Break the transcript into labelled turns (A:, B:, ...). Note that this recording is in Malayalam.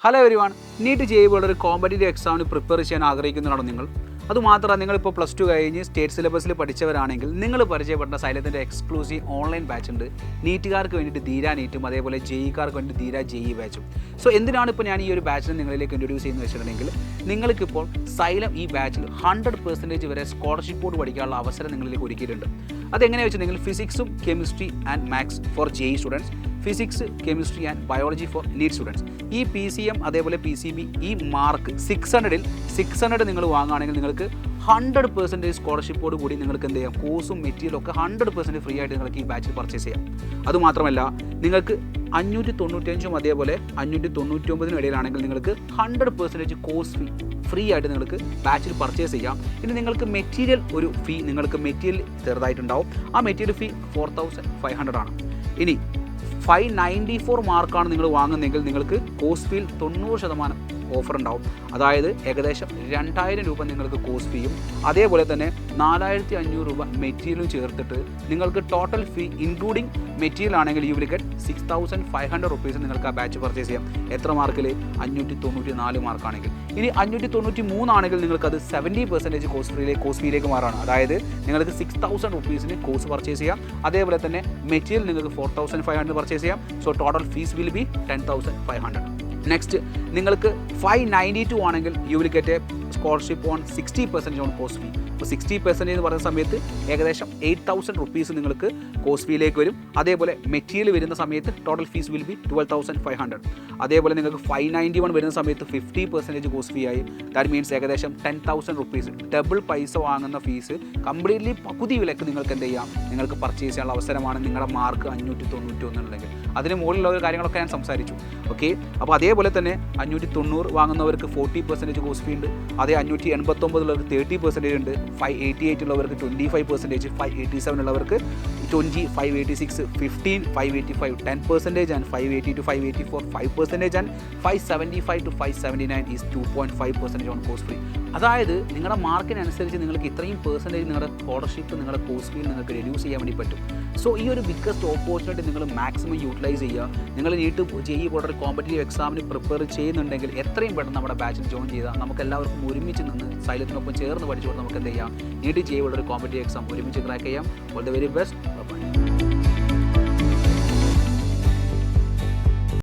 A: ഹലോ എവരിവൺ, നീറ്റ് ചെയ്യുമ്പോൾ ഒരു കോമ്പറ്റേറ്റീവ് എക്സാമിന് പ്രിപ്പയർ ചെയ്യാൻ ആഗ്രഹിക്കുന്നതാണോ നിങ്ങൾ? അതുമാത്രമല്ല, നിങ്ങളിപ്പോൾ +2 കഴിഞ്ഞ് സ്റ്റേറ്റ് സിലബസിൽ പഠിച്ചവരാണെങ്കിൽ നിങ്ങൾ പരിചയപ്പെട്ട സൈലത്തിൻ്റെ എക്സ്ക്ലൂസീവ് ഓൺലൈൻ ബാച്ച് ഉണ്ട്. നീറ്റുകാർക്ക് വേണ്ടിയിട്ട് ധീര നീറ്റും അതേപോലെ ജെഇക്കാർക്ക് വേണ്ടി ധീര ജെഇ ബാച്ചും. സോ എന്തിനാണ് ഇപ്പോൾ ഞാൻ ഈ ഒരു ബാച്ചിനെ നിങ്ങളിലേക്ക് ഇൻട്രൊഡ്യൂസ് ചെയ്യുന്നത് വെച്ചിട്ടുണ്ടെങ്കിൽ, നിങ്ങൾക്കിപ്പോൾ സൈലം ഈ ബാച്ചിൽ 100% വരെ സ്കോളർഷിപ്പോട് പഠിക്കാനുള്ള അവസരം നിങ്ങളിലേക്ക് ഒരുക്കിയിട്ടുണ്ട്. അതെങ്ങനെയാണെന്ന് വെച്ചിട്ടുണ്ടെങ്കിൽ ഫിസിക്സും chemistry and maths for JEE students, physics chemistry and biology for NEET students. ഈ PCM അതേപോലെ PCB ഈ മാർക്ക് 600 നിങ്ങൾ വാങ്ങുകയാണെങ്കിൽ നിങ്ങൾക്ക് 100% സ്കോളർഷിപ്പോട് കൂടി നിങ്ങൾക്ക് എന്ത് ചെയ്യാം, കോഴ്സും മെറ്റീരിയലും ഒക്കെ 100% ഫ്രീ ആയിട്ട് നിങ്ങൾക്ക് ഈ ബാച്ചിൽ പർച്ചേസ് ചെയ്യാം. അതുമാത്രമല്ല, നിങ്ങൾക്ക് 595 അതേപോലെ 599 ഇടയിലാണെങ്കിൽ നിങ്ങൾക്ക് 100% കോഴ്സ് ഫീ ഫ്രീ ആയിട്ട് നിങ്ങൾക്ക് ബാച്ചിൽ പർച്ചേസ് ചെയ്യാം. ഇനി നിങ്ങൾക്ക് മെറ്റീരിയൽ ഒരു ഫീ നിങ്ങൾക്ക് മെറ്റീരിയൽ ചെറുതായിട്ടുണ്ടാവും. ആ മെറ്റീരിയൽ ഫീ 4500 ആണ്. ഇനി 594 മാർക്കാണ് നിങ്ങൾ വാങ്ങുന്നതെങ്കിൽ നിങ്ങൾക്ക് കോഴ്സ് ഫീൽ 90% ഓഫർ ഉണ്ടാവും. അതായത് ഏകദേശം 2000 രൂപ നിങ്ങൾക്ക് കോഴ്സ് ഫീയും അതേപോലെ തന്നെ 4500 രൂപ മെറ്റീരിയലും ചേർത്തിട്ട് നിങ്ങൾക്ക് ടോട്ടൽ ഫീ ഇൻക്ലൂഡിങ് മെറ്റീരിയൽ ആണെങ്കിൽ യു വിൽ ഗെറ്റ് 6500 റുപ്പീസ് നിങ്ങൾക്ക് ആ ബാച്ച് പർച്ചേസ് ചെയ്യാം. എത്ര മാർക്കിൽ? 594 മാർക്കാണെങ്കിൽ. ഇനി 593 ആണെങ്കിൽ നിങ്ങൾക്കത് 70% കോഴ്സ് ഫീയിലേക്ക് മാറാണ്. അതായത് നിങ്ങൾക്ക് 6000 റുപ്പീസിന് കോഴ്സ് പർച്ചേസ് ചെയ്യാം. അതേപോലെ തന്നെ മെറ്റീരിയൽ നിങ്ങൾക്ക് 4500 പർച്ചേസ് ചെയ്യാം. So total fees will be 10500. Next, നിങ്ങൾക്ക് 592 ആണെങ്കിൽ you will get A scholarship on 60% on course fee. അപ്പോൾ 60% എന്ന് പറയുന്ന സമയത്ത് ഏകദേശം 8000 റുപ്പീസ് നിങ്ങൾക്ക് കോഴ്സ് ഫീയിലേക്ക് വരും. അതേപോലെ മെറ്റീരിയൽ വരുന്ന സമയത്ത് ടോട്ടൽ ഫീസ് വിൽ ബി 12500. അതേപോലെ നിങ്ങൾക്ക് 591 വരുന്ന സമയത്ത് 50% കോഴ്സ് ഫീ ആയി. ദാറ്റ് മീൻസ് ഏകദേശം 10000 റുപ്പീസ് ഡബിൾ പൈസ വാങ്ങുന്ന ഫീസ് കംപ്ലീറ്റ്ലി പകുതി വിലക്ക് നിങ്ങൾക്ക് എന്ത് ചെയ്യാം, നിങ്ങൾക്ക് പർച്ചേസ് ചെയ്യാനുള്ള അവസരമാണ്. നിങ്ങളുടെ മാർക്ക് 591 ഉണ്ടെങ്കിൽ അതിന് മുകളിലുള്ള ഒരു കാര്യങ്ങളൊക്കെ ഞാൻ സംസാരിച്ചു. ഓക്കെ, അപ്പോൾ അതേപോലെ തന്നെ 590 വാങ്ങുന്നവർക്ക് 40% കോഴ്സ് ഫീ ഉണ്ട്. അതേ 589 ഉള്ളവർക്ക് 30% ഉണ്ട്. 588 ഉള്ളവർക്ക് 25%, 587 ഉള്ളവർക്ക് 20, 586, 15, 585, 10% and 580 to 584, 5% and 575 to 579 is 2.5% on course free. അതായത് നിങ്ങളുടെ മാർക്കിനനുസരിച്ച് നിങ്ങൾക്ക് ഇത്രയും പെർസെൻറ്റേജ് നിങ്ങളുടെ സ്കോളർഷിപ്പ് നിങ്ങളുടെ കോഴ്സ് ഫീൽ നിങ്ങൾക്ക് റെഡ്യൂസ് ചെയ്യാൻ വേണ്ടി പറ്റും. സോ ഈ ഒരു ബിഗ്ഗസ്റ്റ് ഓപ്പർച്യൂണിറ്റി നിങ്ങൾ മാക്സിമം യൂട്ടിലൈസ് ചെയ്യുക. നിങ്ങൾ നീറ്റ് ജെഇ പോലൊരു കോമ്പറ്റേറ്റീവ് എക്സാമിന് പ്രിപ്പയർ ചെയ്യുന്നുണ്ടെങ്കിൽ എത്രയും പെട്ടെന്ന് നമ്മുടെ ബാച്ചിൽ ജോയിൻ ചെയ്താൽ നമുക്ക് എല്ലാവർക്കും ഒരുമിച്ച് നിന്ന് സൈലത്തിനൊപ്പം ചേർന്ന് പഠിച്ചുകൊണ്ട് നമുക്ക് എന്ത് ചെയ്യാം, നീറ്റ് ജെഇ പോലൊരു കോമ്പറ്റേറ്റീവ് എക്സാം ഒരുമിച്ച് ക്രാക്ക് ചെയ്യാം. All the very best.